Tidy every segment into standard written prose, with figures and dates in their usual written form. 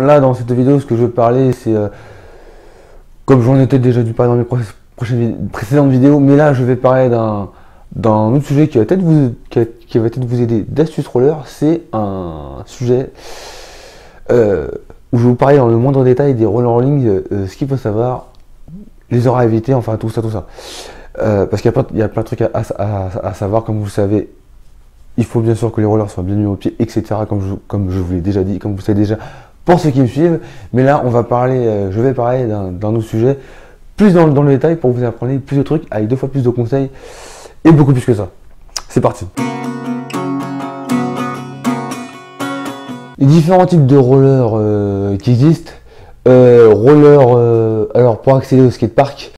là, dans cette vidéo, ce que je veux parler, c'est comme j'en étais déjà dû parler dans mes précédentes vidéos, mais là, je vais parler d'un autre sujet qui va peut-être vous aider d'astuces roller. C'est un sujet où je vais vous parler dans le moindre détail des rollers en ligne, ce qu'il faut savoir, les heures à éviter, enfin tout ça. Parce qu'il y a plein de trucs à savoir, comme vous le savez. Il faut bien sûr que les rollers soient bien mis au pied, etc. Comme je vous l'ai déjà dit, comme vous savez déjà pour ceux qui me suivent. Mais là, je vais parler d'un autre sujet, plus dans le détail, pour vous apprendre plus de trucs, avec 2 fois plus de conseils, et beaucoup plus que ça. C'est parti. Les différents types de rollers qui existent. Alors pour accéder au skatepark,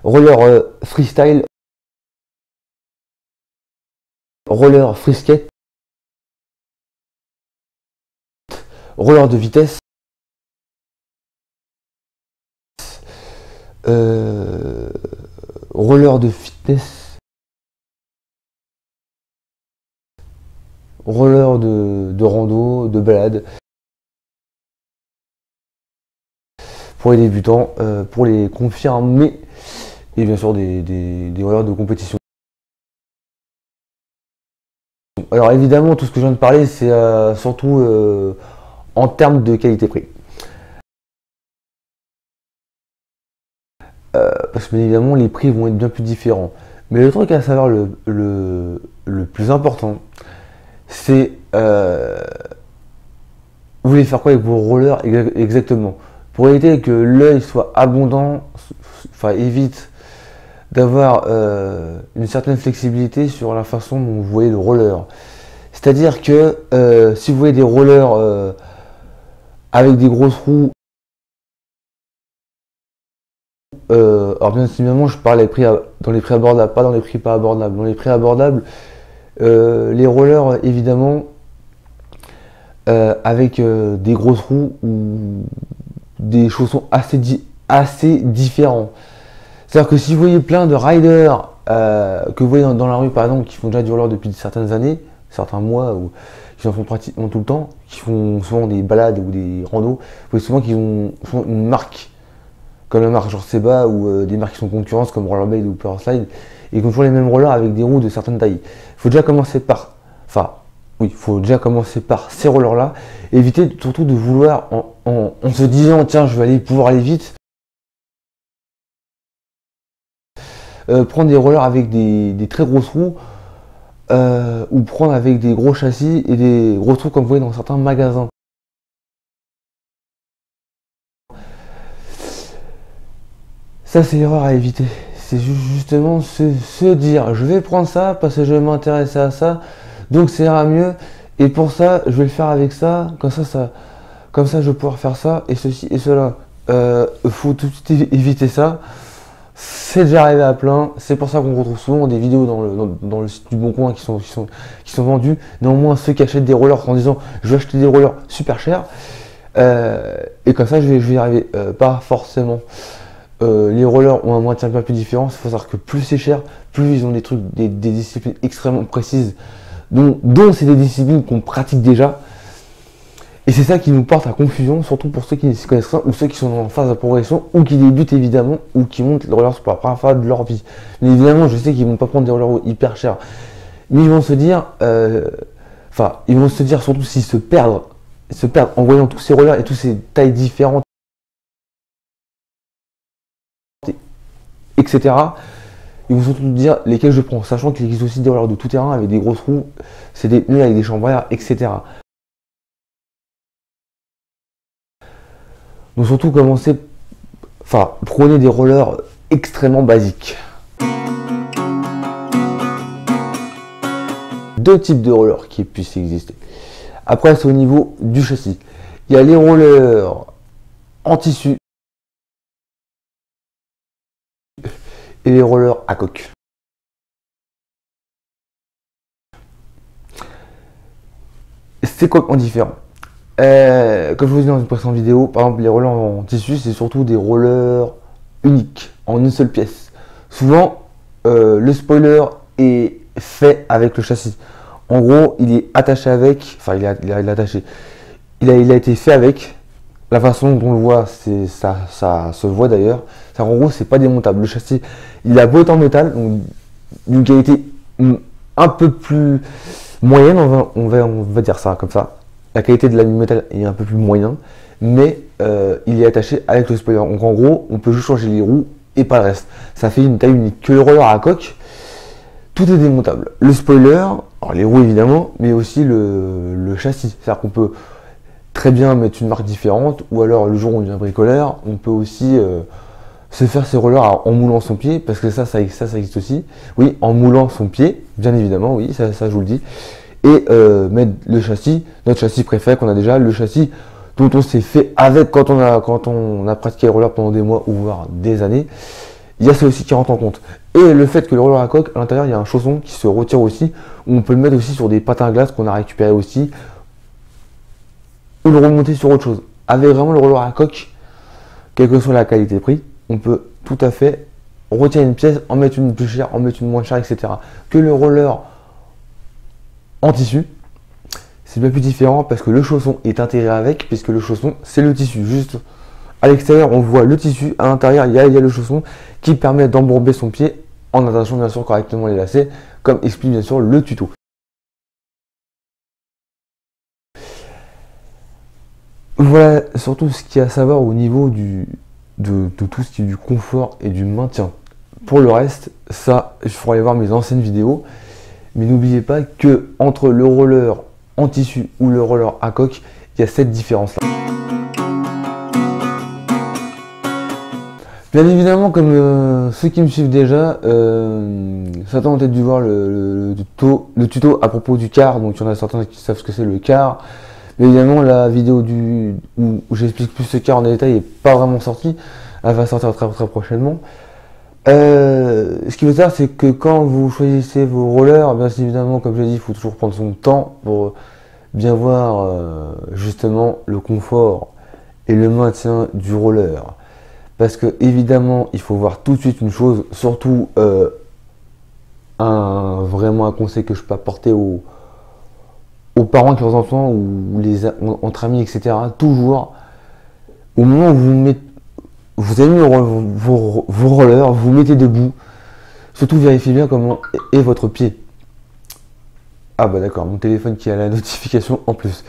roller freestyle, roller free skate, roller de vitesse, roller de fitness, roller de rando, de balade, pour les débutants, pour les confirmés, et bien sûr des rollers de compétition. Alors évidemment, tout ce que je viens de parler, c'est surtout en termes de qualité-prix. Parce que bien évidemment, les prix vont être bien plus différents. Mais le truc à savoir le plus important, c'est vous voulez faire quoi avec vos rollers exactement. Pour éviter que l'œil soit abondant, enfin évite d'avoir une certaine flexibilité sur la façon dont vous voyez le roller. C'est-à-dire que si vous voyez des rollers avec des grosses roues, alors bien évidemment je parle dans les prix abordables, pas dans les prix pas abordables. Dans les prix abordables, les rollers évidemment avec des grosses roues ou des chaussons assez différents. C'est-à-dire que si vous voyez plein de riders que vous voyez dans la rue par exemple, qui font déjà du roller depuis certaines années, certains mois, ou qui en font pratiquement tout le temps, qui font souvent des balades ou des randos, vous voyez souvent qu'ils ont souvent une marque, comme la marque genre Seba, ou des marques qui sont concurrentes comme Rollerblade ou Powerslide, et qui ont toujours les mêmes rollers avec des roues de certaines tailles. Il faut déjà commencer par, ces rollers là, éviter surtout de vouloir, en se disant tiens je vais pouvoir aller vite, prendre des rollers avec des très grosses roues, ou prendre avec des gros châssis et des gros trous comme vous voyez dans certains magasins. Ça c'est l'erreur à éviter. C'est justement se dire je vais prendre ça parce que je vais m'intéresser à ça, donc ça ira mieux, et pour ça je vais le faire avec ça, comme ça je vais pouvoir faire ça et ceci et cela. Faut tout de suite éviter ça. C'est déjà arrivé à plein, c'est pour ça qu'on retrouve souvent des vidéos dans le site du Bon Coin qui sont vendues. Néanmoins, ceux qui achètent des rollers en disant je vais acheter des rollers super chers, et comme ça je vais y arriver. Pas forcément. Les rollers ont un maintien bien plus différent. Il faut savoir que plus c'est cher, plus ils ont des disciplines extrêmement précises, dont c'est des disciplines qu'on pratique déjà. Et c'est ça qui nous porte à confusion, surtout pour ceux qui ne s'y connaissent pas, ou ceux qui sont en phase de progression, ou qui débutent évidemment, ou qui montent les rollers pour la première fois de leur vie. Mais évidemment, je sais qu'ils ne vont pas prendre des rollers hyper chers. Mais ils vont se dire, surtout s'ils se perdent en voyant tous ces rollers et toutes ces tailles différentes, etc. Ils vont surtout dire lesquels je prends, sachant qu'il existe aussi des rollers de tout terrain avec des grosses roues, c'est des pneus avec des chambres à air, etc. Donc surtout prenez des rollers extrêmement basiques. 2 types de rollers qui puissent exister. Après c'est au niveau du châssis. Il y a les rollers en tissu et les rollers à coque. C'est complètement différent. Comme je vous ai dit dans une précédente vidéo, par exemple les rollers en tissu, c'est surtout des rollers uniques, en une seule pièce. Souvent, le spoiler est fait avec le châssis. En gros, il est attaché avec, enfin il est attaché, il a été fait avec. La façon dont on le voit, ça se voit d'ailleurs. En gros, c'est pas démontable. Le châssis, il a beau être en métal, donc d'une qualité un peu plus moyenne, on va dire ça comme ça. La qualité de la métal est un peu plus moyen, mais il est attaché avec le spoiler. Donc en gros, on peut juste changer les roues et pas le reste. Ça fait une taille unique. Que le roller à coque, tout est démontable. Le spoiler, alors les roues évidemment, mais aussi le châssis. C'est-à-dire qu'on peut très bien mettre une marque différente, ou alors le jour où on devient bricoleur, on peut aussi se faire ses rollers en moulant son pied, parce que ça existe aussi. Oui, en moulant son pied, bien évidemment, oui, ça je vous le dis. Et mettre le châssis, notre châssis préféré qu'on a déjà, le châssis dont on s'est fait avec quand on a pratiqué le roller pendant des mois ou voire des années. Il y a ça aussi qui rentre en compte. Et le fait que le roller à coque, à l'intérieur, il y a un chausson qui se retire aussi, où on peut le mettre aussi sur des patins à glace qu'on a récupéré aussi, ou le remonter sur autre chose. Avec vraiment le roller à coque, quelle que soit la qualité prix, on peut tout à fait retirer une pièce, en mettre une plus chère, en mettre une moins chère, etc. Que le roller en tissu, c'est bien plus différent parce que le chausson est intégré avec, puisque le chausson, c'est le tissu. Juste à l'extérieur, on voit le tissu, à l'intérieur, il y a le chausson qui permet d'embourber son pied en attachant bien sûr correctement les lacets, comme explique bien sûr le tuto. Voilà surtout ce qu'il y a à savoir au niveau de tout ce qui est du confort et du maintien. Pour le reste, ça, il faudra aller voir mes anciennes vidéos. Mais n'oubliez pas que entre le roller en tissu ou le roller à coque, il y a cette différence-là. Bien évidemment, comme ceux qui me suivent déjà, certains ont peut-être dû voir le tuto à propos du car. Donc il y en a certains qui savent ce que c'est le car. Mais évidemment, la vidéo où j'explique plus ce car en détail n'est pas vraiment sortie. Elle va sortir très très prochainement. Ce qu'il faut savoir, c'est que quand vous choisissez vos rollers, bien évidemment, comme je l'ai dit, il faut toujours prendre son temps pour bien voir justement le confort et le maintien du roller. Parce que évidemment, il faut voir tout de suite une chose, surtout vraiment un conseil que je peux apporter aux parents qui ont leurs enfants ou entre amis, etc. Toujours, au moment où vous avez mis vos rollers, vous mettez debout, surtout vérifiez bien comment est votre pied. Ah bah d'accord, mon téléphone qui a la notification en plus.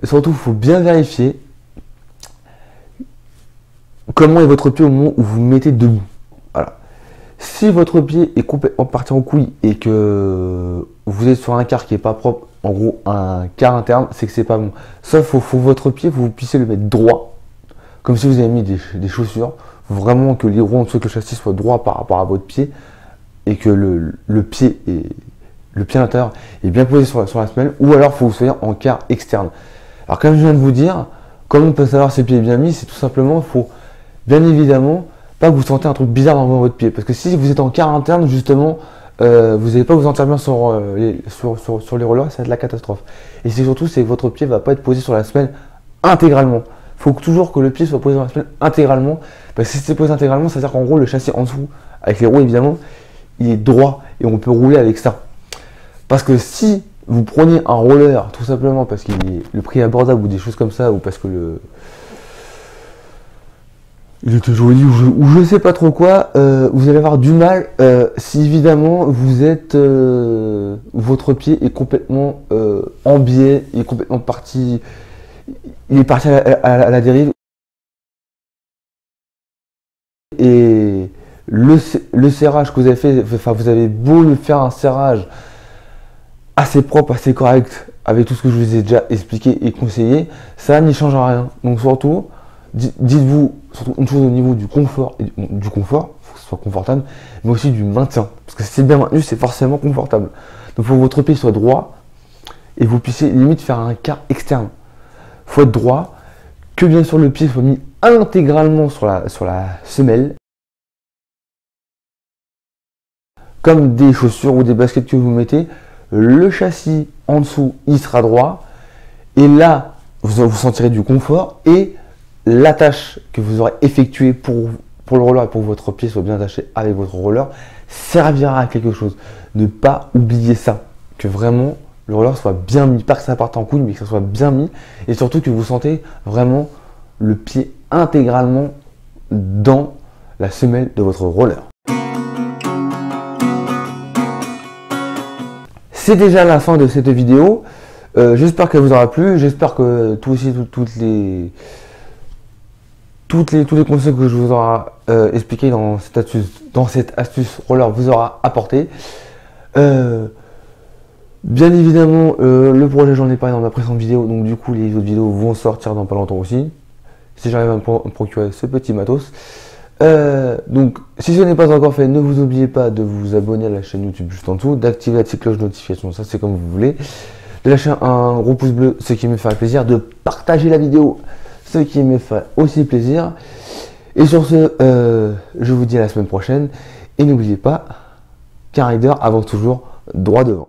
Surtout, il faut bien vérifier comment est votre pied au moment où vous mettez debout. Voilà. Si votre pied est complètement parti en couille et que vous êtes sur un car qui n'est pas propre, en gros un car interne, c'est que c'est pas bon. Sauf faut votre pied, vous puissiez le mettre droit, comme si vous avez mis des chaussures. Faut vraiment que les roues en dessous de le châssis soient droits par rapport à votre pied et que le pied à l'intérieur est bien posé sur la semelle, ou alors il faut que vous soyez en car externe. Alors comme je viens de vous dire, comment on peut savoir si le pied est bien mis, c'est tout simplement, il faut bien évidemment pas que vous sentez un truc bizarre dans votre pied. Parce que si vous êtes en car interne, justement, vous n'allez pas vous sentir bien sur les rollers, ça va être la catastrophe. Et c'est surtout, c'est que votre pied va pas être posé sur la semelle intégralement. Il faut toujours que le pied soit posé sur la semelle intégralement. Parce que si c'est posé intégralement, ça veut dire qu'en gros, le châssis en dessous, avec les roues évidemment, il est droit et on peut rouler avec ça. Parce que si vous prenez un roller, tout simplement parce qu'il est le prix abordable ou des choses comme ça, ou parce que il était joli ou je sais pas trop quoi, vous allez avoir du mal si évidemment vous êtes votre pied est complètement en biais, il est complètement parti, il est parti à la dérive, et le serrage que vous avez fait, enfin vous avez beau le faire un serrage assez propre, assez correct, avec tout ce que je vous ai déjà expliqué et conseillé, ça n'y change rien. Donc surtout, dites-vous surtout une chose au niveau du confort, il faut que ce soit confortable, mais aussi du maintien. Parce que si c'est bien maintenu, c'est forcément confortable. Donc il faut que votre pied soit droit et vous puissiez limite faire un quart externe. Il faut être droit, que bien sûr le pied soit mis intégralement sur la semelle, comme des chaussures ou des baskets que vous mettez. Le châssis en dessous, il sera droit, et là, vous sentirez du confort, et l'attache que vous aurez effectuée pour le roller et pour que votre pied soit bien attaché avec votre roller servira à quelque chose. Ne pas oublier ça. que vraiment le roller soit bien mis, pas que ça parte en couille, mais que ça soit bien mis, et surtout que vous sentez vraiment le pied intégralement dans la semelle de votre roller. C'est déjà la fin de cette vidéo. J'espère qu'elle vous aura plu. J'espère que tous les conseils que je vous aurai expliqués dans cette astuce roller vous aura apporté. Bien évidemment, le projet, j'en ai parlé dans ma précédente vidéo, donc du coup les autres vidéos vont sortir dans pas longtemps aussi, si j'arrive à me procurer ce petit matos. Donc si ce n'est pas encore fait, ne vous oubliez pas de vous abonner à la chaîne YouTube juste en dessous, d'activer la petite cloche de notification, ça c'est comme vous voulez, de lâcher un gros pouce bleu, ce qui me fait plaisir, de partager la vidéo, ce qui me fait aussi plaisir. Et sur ce, je vous dis à la semaine prochaine, et n'oubliez pas qu'un rider avance toujours droit devant.